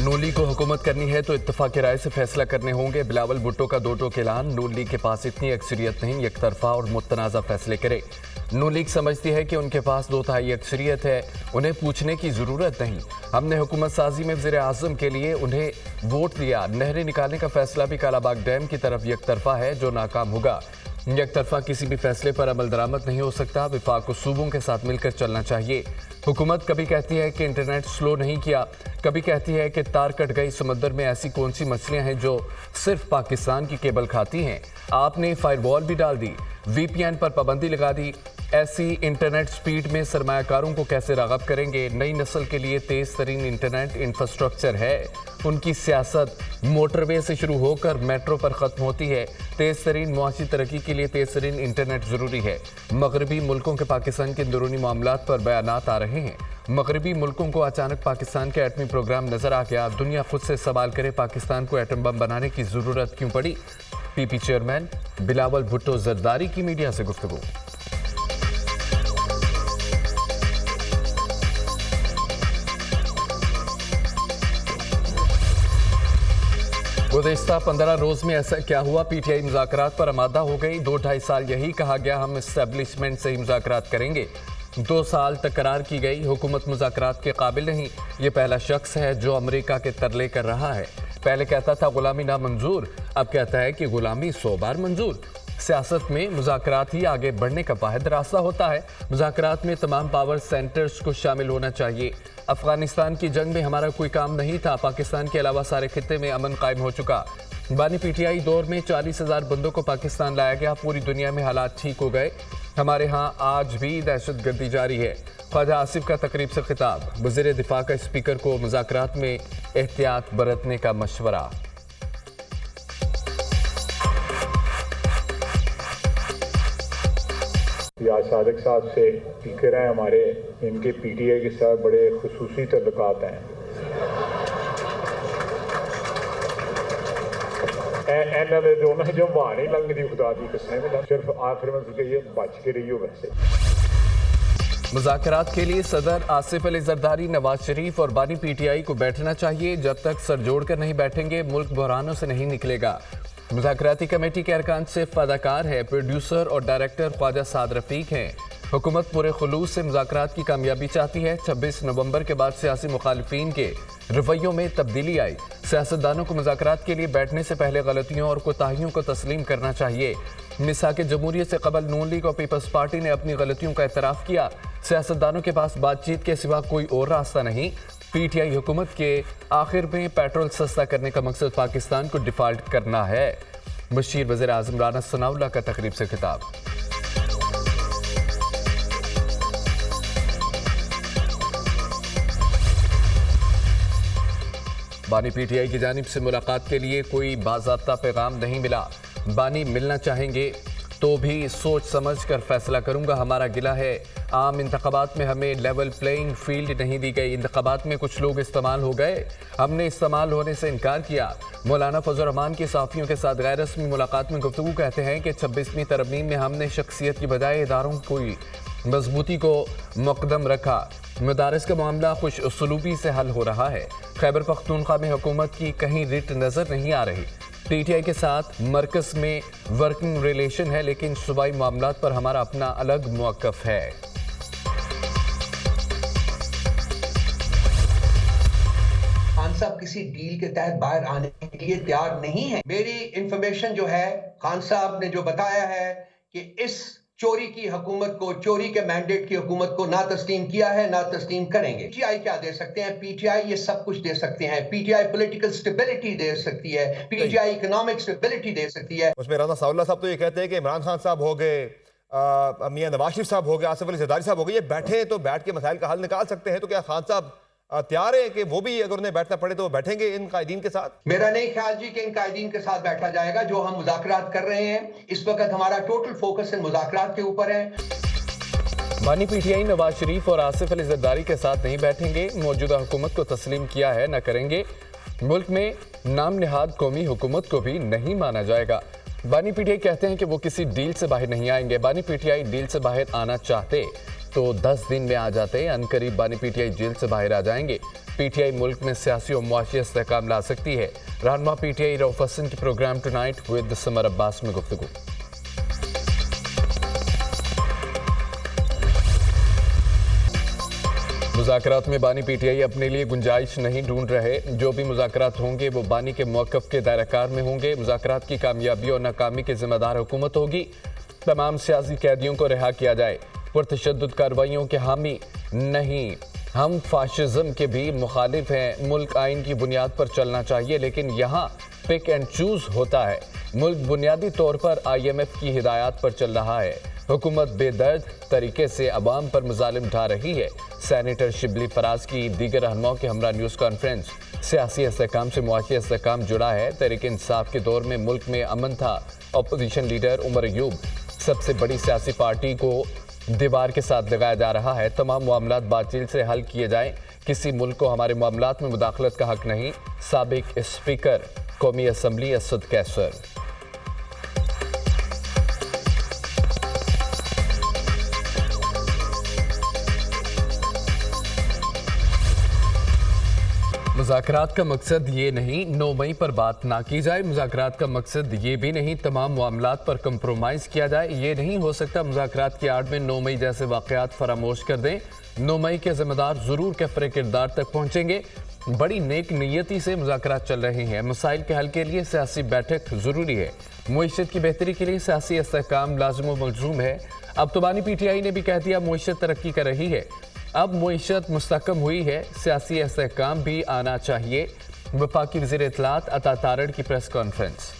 नून league को हुकूमत करनी है तो इत्तेफाक राय से फैसला करने होंगे। बिलावल भुट्टो का दो टोक ऐलान। नून लीग के पास इतनी अक्सरियत नहीं, एकतरफा और मुतनाज़ा फैसले करे। नून लीग समझती है कि उनके पास 2/3 अक्सरियत है, उन्हें पूछने की ज़रूरत नहीं। हमने हुकूमत साजी में वज़ीर आज़म के लिए उन्हें वोट दिया। नहरें निकालने का फैसला भी कालाबाग डैम की तरफ एकतरफा है, जो नाकाम होगा। एकतरफा किसी भी फैसले पर अमल दरामद नहीं हो सकता। विफाक को सूबों के साथ मिलकर चलना चाहिए। हुकूमत कभी कहती है कि इंटरनेट स्लो नहीं किया, कभी कहती है कि तार कट गई। समंदर में ऐसी कौन सी मछलियां हैं जो सिर्फ पाकिस्तान की केबल खाती हैं? आपने फायरवॉल भी डाल दी, VPN पर पाबंदी लगा दी। ऐसी इंटरनेट स्पीड में सरमायाकारों को कैसे राग़ब करेंगे? नई नस्ल के लिए तेज़ तरीन इंटरनेट इंफ्रास्ट्रक्चर है। उनकी सियासत मोटरवे से शुरू होकर मेट्रो पर ख़त्म होती है। तेज़ तरीन मुआशी तरक्की के लिए तेज़ तरीन इंटरनेट ज़रूरी है। मगरबी मुल्कों के पाकिस्तान के अंदरूनी मामलात पर बयानात आ रहे हैं। मगरबी मुल्कों को अचानक पाकिस्तान के एटमी प्रोग्राम नज़र आ गया। दुनिया खुद से सवाल करे, पाकिस्तान को एटम बम बनाने की ज़रूरत क्यों पड़ी? PP चेयरमैन बिलावल भुट्टो जरदारी की मीडिया से गुफ्तगू। गुज़िश्ता 15 रोज़ में ऐसा क्या हुआ? PTI मुज़ाकरात पर आमादा हो गई। 2-2.5 साल यही कहा गया हम इस्टेब्लिशमेंट से ही मुज़ाकरात करेंगे। 2 साल तक करार की गई हुकूमत मुज़ाकरात के काबिल नहीं। ये पहला शख्स है जो अमेरिका के तरले कर रहा है। पहले कहता था गुलामी ना मंजूर, अब कहता है कि गुलामी 100 बार मंजूर। सियासत में मुज़ाकरात ही आगे बढ़ने का वाहिद रास्ता होता है। मुज़ाकरात में तमाम पावर सेंटर्स को शामिल होना चाहिए। अफगानिस्तान की जंग में हमारा कोई काम नहीं था। पाकिस्तान के अलावा सारे खित्ते में अमन कायम हो चुका। बानी PTI दौर में 40,000 बंदों को पाकिस्तान लाया गया। पूरी दुनिया में हालात ठीक हो गए। हमारे यहाँ आज भी दहशतगर्दी जारी है। ख्वाजा आसिफ का तकरीब से खिताब। वज़ीर दिफा का स्पीकर को मुज़ाकरात में एहतियात बरतने का मशवरा। रियाज सादिक साहब से स्पीकर हैं हमारे, इनके PTI के साथ बड़े खुसूसी तल्लुकात हैं। एनएलए दोनों जो बहाने लंग दी खुदा दी किसने में सिर्फ आखिर में के ये बच के रही हो। वैसे मुज़ाकरात के लिए सदर आसिफ अली जरदारी, नवाज शरीफ और बानी PTI को बैठना चाहिए। जब तक सर जोड़ कर नहीं बैठेंगे मुल्क बहरानों से नहीं निकलेगा। मुज़ाकराती कमेटी के अरकान से अदाकार है। प्रोड्यूसर और डायरेक्टर ख्वाजा साद रफीक हैं। हुकूमत पूरे खुलूस से मुज़ाकरात की कामयाबी चाहती है। 26 नवंबर के बाद सियासी मुखालिफिन के रवैयों में तब्दीली आई। सियासतदानों को मुज़ाकरात के लिए बैठने से पहले गलतियों और कोताहियों को तस्लीम करना चाहिए। मिसाक जमहूरियत से कबल नून लीग और पीपल्स पार्टी ने अपनी गलतियों का एतराफ़ किया। सियासतदानों के पास बातचीत के सिवा कोई और रास्ता नहीं। PTI हुकूमत के आखिर में पेट्रोल सस्ता करने का मकसद पाकिस्तान को डिफ़ाल्ट करना है। बशीर वज़ीर आज़म राना सनाउल्लाह का तकरीब से खिताब। बानी PTI की जानिब से मुलाकात के लिए कोई बाज़ाब्ता पैगाम नहीं मिला। बानी मिलना चाहेंगे तो भी सोच समझ कर फैसला करूंगा। हमारा गिला है आम इंतखाबात में हमें लेवल प्लेइंग फील्ड नहीं दी गई। इंतखाबात में कुछ लोग इस्तेमाल हो गए, हमने इस्तेमाल होने से इनकार किया। मौलाना फजल रहमान की सहाफ़ियों के साथ गैर रस्मी मुलाकात में गुफ्तगू कहते हैं कि 26वीं तरमीम में हमने शख्सियत की बजाय इदारों की मजबूती को मुक़द्दम रखा। मदारस का मामला खुश उसलूबी से हल हो रहा है। खैबर पख्तूनख्वा में हुकूमत की कहीं रिट नज़र नहीं आ रही। PTI के साथ मरकज़ में वर्किंग रिलेशन है, लेकिन सूबाई मामलात पर हमारा अपना अलग मौक़िफ़ है। खान साहब किसी डील के तहत बाहर आने के लिए तैयार नहीं है। मेरी इंफॉर्मेशन जो है, खान साहब ने जो बताया है कि इस चोरी की हुकूमत को, चोरी के मैंडेट की हुकूमत को ना तस्लीम किया है, ना तस्लीम करेंगे। PTI क्या दे सकते हैं? PTI ये सब कुछ दे सकते हैं। PTI पॉलिटिकल स्टेबिलिटी दे सकती है, PTI इकोनॉमिक स्टेबिलिटी दे सकती है। उसमें राना सनाउल्लाह साहब तो ये कहते हैं कि इमरान खान साहब हो गए, मियां नवाज शरीफ साहब हो गए, आसिफ अली जरदारी साहब हो गए, ये बैठे तो बैठ के मसाइल का हल निकाल सकते हैं। तो क्या खान साहब तैयार है कि वो भी अगर उन्हें बैठना पड़े तो बैठेंगे इन कायदीन के साथ? मेरा नहीं ख्याल जी कि इन कायदीन के साथ बैठा जाएगा। जो हम मुज़ाकरात कर रहे हैं इस वक्त, हमारा टोटल फोकस इन मुज़ाकरात के ऊपर है। बानी PTI नवाज शरीफ और आसिफ अली जरदारी के साथ नहीं बैठेंगे। मौजूदा हुकूमत को तस्लीम किया है, न करेंगे। मुल्क में नाम निहाद कौमी हुकूमत को भी नहीं माना जाएगा। बानी PTI कहते हैं कि वो किसी डील से बाहर नहीं आएंगे। बानी PTI डील से बाहर आना चाहते तो 10 दिन में आ जाते। अनकरीब बानी पीटीआई जेल से बाहर आ जाएंगे। पीटीआई मुल्क में सियासी और मुआशी इस्तेहकाम ला सकती है। रहनुमा पीटीआई रऊफ हसन के programme tonight with Samar Abbas में गुफ्तगू। मुज़ाकरात में बानी पीटीआई अपने लिए गुंजाइश नहीं ढूंढ रहे। जो भी मुज़ाकरात होंगे वो बानी के मौक़िफ़ के दायराकार में होंगे। मुज़ाकरात की कामयाबी और नाकामी की जिम्मेदार हुकूमत होगी। तमाम सियासी कैदियों को रिहा किया जाए। पुरतशद्दुद कार्रवाइयों के हामी नहीं, हम फाशिज्म के भी मुखालिफ हैं। मुल्क आइन की बुनियाद पर चलना चाहिए, लेकिन यहाँ पिक एंड चूज होता है। मुल्क बुनियादी तौर पर IMF की हिदायत पर चल रहा है। हुकूमत बेदर्द तरीके से अवाम पर मुजालिम ढा रही है। सेनेटर शिबली फराज की दीगर रहनुमाओं के हमरा न्यूज़ कॉन्फ्रेंस। सियासी इस्तेहकाम से मुआशी इस्तेहकाम जुड़ा है। तहरीक इंसाफ के दौर में मुल्क में अमन था। अपोजिशन लीडर उमर अयूब सबसे बड़ी सियासी पार्टी को दीवार के साथ लगाया जा रहा है। तमाम मामलात बातचीत से हल किए जाएं। किसी मुल्क को हमारे मामलात में मुदाखलत का हक नहीं। साबिक स्पीकर कौमी असम्बली असद कैसर। मुज़ाकरात का मकसद ये नहीं 9 मई पर बात ना की जाए। मुज़ाकरात का मकसद ये भी नहीं तमाम मामलात पर कंप्रोमाइज़ किया जाए। ये नहीं हो सकता मुज़ाकरात की आड़ में 9 मई जैसे वाक़यात फरामोश कर दें। 9 मई के ज़िम्मेदार ज़रूर कैफ़रे किरदार तक पहुँचेंगे। बड़ी नेक नीयती से मुज़ाकरात चल रहे हैं। मसाइल के हल के लिए सियासी बैठक ज़रूरी है। मुईशत की बेहतरी के लिए सियासी इस्तेहकाम लाज़िम व मलज़ूम है। अब तो बानी पीटीआई ने भी कह दिया मुईशत तरक्की कर रही है। अब मुईशत मुस्तहकम हुई है, सियासी इस्तेहकाम भी आना चाहिए। वफाकी वज़ीर इत्तलात अता तारड़ की प्रेस कॉन्फ्रेंस।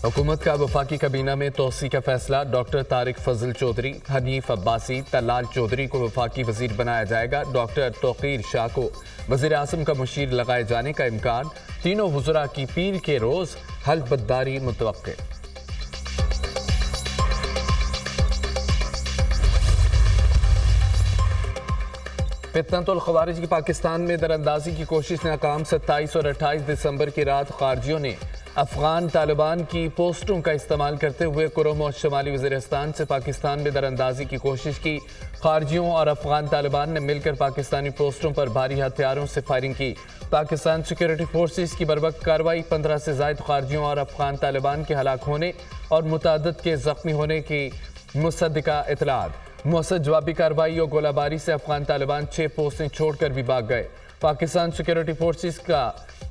हुकूमत का वफाकी काबीना में तोसी का फैसला। डॉक्टर तारिक फजल चौधरी, हनीफ अब्बासी, तलाल चौधरी को वफाकी वजीर बनाया जाएगा। डॉक्टर तौकीर शाह को वज़ीर आज़म का मुशीर लगाए जाने का इम्कान। तीनों वज़रा की पीर के रोज़ हल्फबद्दारी मुतवक्के। फितनतुल ख़वारिज की पाकिस्तान में दरअंदाजी की कोशिश नाकाम। 27 और 28 दिसंबर की रात खारजियों ने अफगान तालिबान की पोस्टों का इस्तेमाल करते हुए कुरम और शमाली वज़ीरिस्तान से पाकिस्तान में दरअंदाजी की कोशिश की। खारजियों और अफगान तालिबान ने मिलकर पाकिस्तानी पोस्टों पर भारी हथियारों से फायरिंग की। पाकिस्तान सिक्योरिटी फोर्सेस की बर्वक्त कार्रवाई। 15 से ज़ायद खारजियों और अफगान तालिबान के हलाक होने और मुताद्दिद के ज़ख्मी होने की मुसद्दिका इतलात। मौसर जवाबी कार्रवाई और गोलाबारी से अफगान तालिबान 6 पोस्टें छोड़कर भी भाग गए। पाकिस्तान सिक्योरिटी फोर्सेस का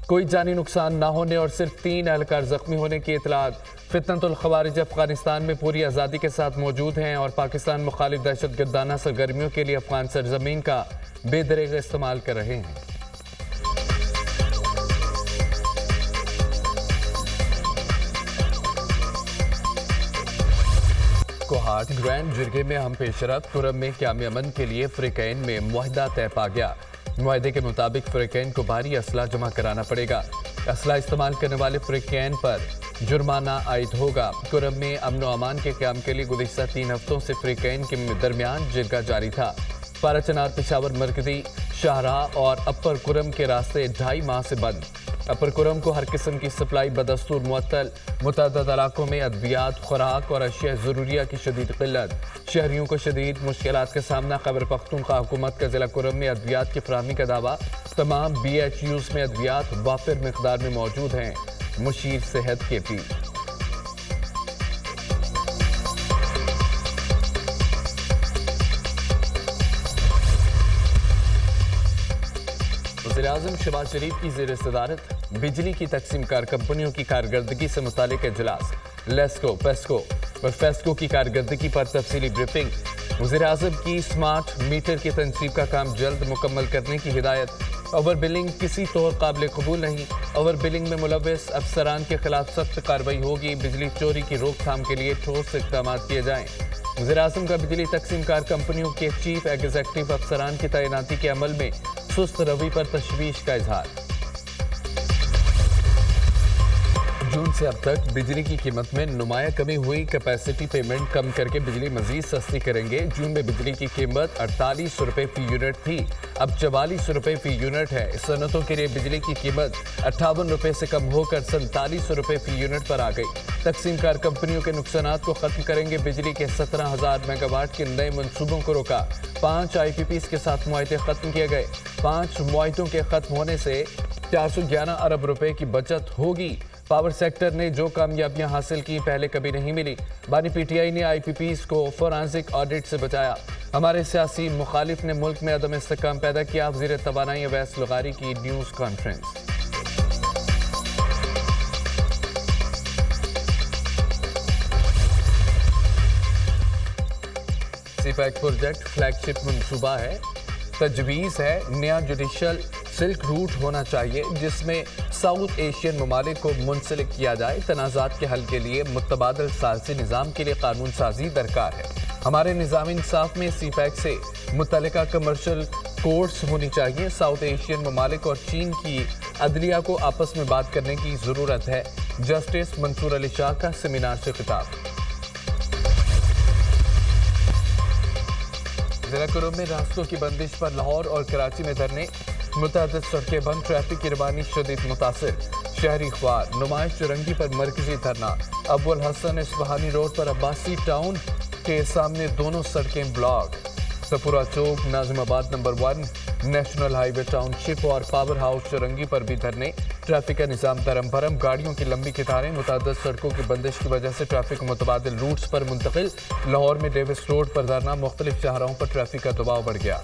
कोई जानी नुकसान न होने और सिर्फ 3 एहलकार जख्मी होने की इतलात। फितनतुल ख़वारिज अफगानिस्तान में पूरी आज़ादी के साथ मौजूद हैं और पाकिस्तान मुखालिफ दहशत गर्दाना सरगर्मियों के लिए अफगान सरजमीन का बेदरेग इस्तेमाल कर रहे हैं। कोहाट ग्रैंड जिरगे में हम पेशरफ। कुरम में क़याम अमन के लिए फ़रीक़ैन में मुआहदा तय पा गया। मुआहदे के मुताबिक फ़रीक़ैन को भारी असला जमा कराना पड़ेगा। असला इस्तेमाल करने वाले फ़रीक़ैन पर जुर्माना आयद होगा। कुरम में अमन व अमान के क़याम के लिए गुज़िश्ता 3 हफ्तों से फ़रीक़ैन के दरमियान जिरगा जारी था। पाराचनार पेशावर मरकज़ी शाहराह और अपर कुरम के रास्ते 2.5 माह से बंद। अपर कुरम को हर किस्म की सप्लाई बदस्तूर मुअत्तल। मुतअद्दिद इलाकों में अद्वियात, खुराक और अशिया ज़रूरिया की शदीद क़िल्लत। शहरियों को शदीद मुश्किलात का सामना। खैबर पख्तूनख्वा हुकूमत का ज़िला कुरम में अद्वियात की फराहमी का दावा। तमाम BHUs में अद्वियात वाफिर मिक़दार में मौजूद हैं। मुशीर सेहत की अपील। वज़ीर-ए-आज़म शहबाज शरीफ की ज़ेर सदारत बिजली की तकसीम कार कंपनियों की कारकर्दगी से मुतालिक इजलास। लेस्को, पेस्को और फेस्को की कारकर्दगी पर तफसीली ब्रीफिंग। वज़ीर-ए-आज़म की स्मार्ट मीटर की तनसीब का काम जल्द मुकम्मल करने की हिदायत। ओवर बिलिंग किसी तौर काबिल कबूल नहीं। ओवर बिलिंग में मुलव्वस अफसरान के खिलाफ सख्त कार्रवाई होगी। बिजली चोरी की रोकथाम के लिए ठोस इक़दाम किए जाएँ। वज़ीर-ए-आज़म का बिजली तकसीम कार कंपनियों के चीफ एग्जीक्यूटिव अफसरान की तैनाती के अमल में सुस्त रवि पर तशवीश का इजहार। जून से अब तक बिजली की कीमत में नुमाया कमी हुई। कैपेसिटी पेमेंट कम करके बिजली मजीद सस्ती करेंगे। जून में बिजली की कीमत 48 रुपए फी यूनिट थी, अब 44 रुपए फी यूनिट है। सनतों के लिए बिजली की कीमत 58 रुपए से कम होकर 47 रुपए फी यूनिट पर आ गई। तकसीमकार कंपनियों के नुकसानात को खत्म करेंगे। बिजली के 17,000 मेगावाट के नए मंसूबों को रोका। 5 IPPs के साथ मुआहदे खत्म किए गए। 5 मुआहदों के खत्म होने से 411 अरब रुपए की बचत होगी। पावर सेक्टर ने जो कामयाबियां हासिल की पहले कभी नहीं मिली। बानी PTI ने IPPs को फोरेंसिक ऑडिट से बचाया। हमारे सियासी मुखालिफ ने मुल्क में अदम इस्तेहकाम पैदा किया। वज़ीर तवानाई अवैस लगारी की news conference. CPEC project flagship मंसूबा है, तजवीज़ है नया जुडिशल सिल्क रूट होना चाहिए जिसमें साउथ एशियन ममालिक को मुंसलिक किया जाए। तनाज़ात के हल के लिए मुतबादल सालसी निज़ाम के लिए कानून साजी दरकार है। हमारे निज़ाम इंसाफ में सीपैक से मुतल्लिका कमर्शियल कोर्ट्स होनी चाहिए। साउथ एशियन ममालिक और चीन की अदलिया को आपस में बात करने की ज़रूरत है। जस्टिस मंसूर अली शाह का सेमिनार से खिताब। ज़िला कुरुम में रास्तों की बंदिश पर लाहौर और कराची में धरने, मुतअद्दिद सड़कें बंद, ट्रैफिक की रवानी शदीद मुतासिर। शहरी अखबार नुमाइश चुरंगी पर मरकजी धरना। अबुल हसन इस्फहानी रोड पर अब्बासी टाउन के सामने दोनों सड़कें ब्लॉक। सपुरा चौक Nazimabad number 1 national highway township और पावर हाउस चुरंगी पर भी धरने। ट्रैफिक का निज़ाम धरम भरम, गाड़ियों की लंबी कतारें। मुतअद्दिद सड़कों की बंदिश की वजह से ट्रैफिक मुतबादिल रूट्स पर मुंतकिल। लाहौर में डेविस रोड पर धरना, मुख्तलिफ शाहराहों पर ट्रैफिक का दबाव बढ़ गया।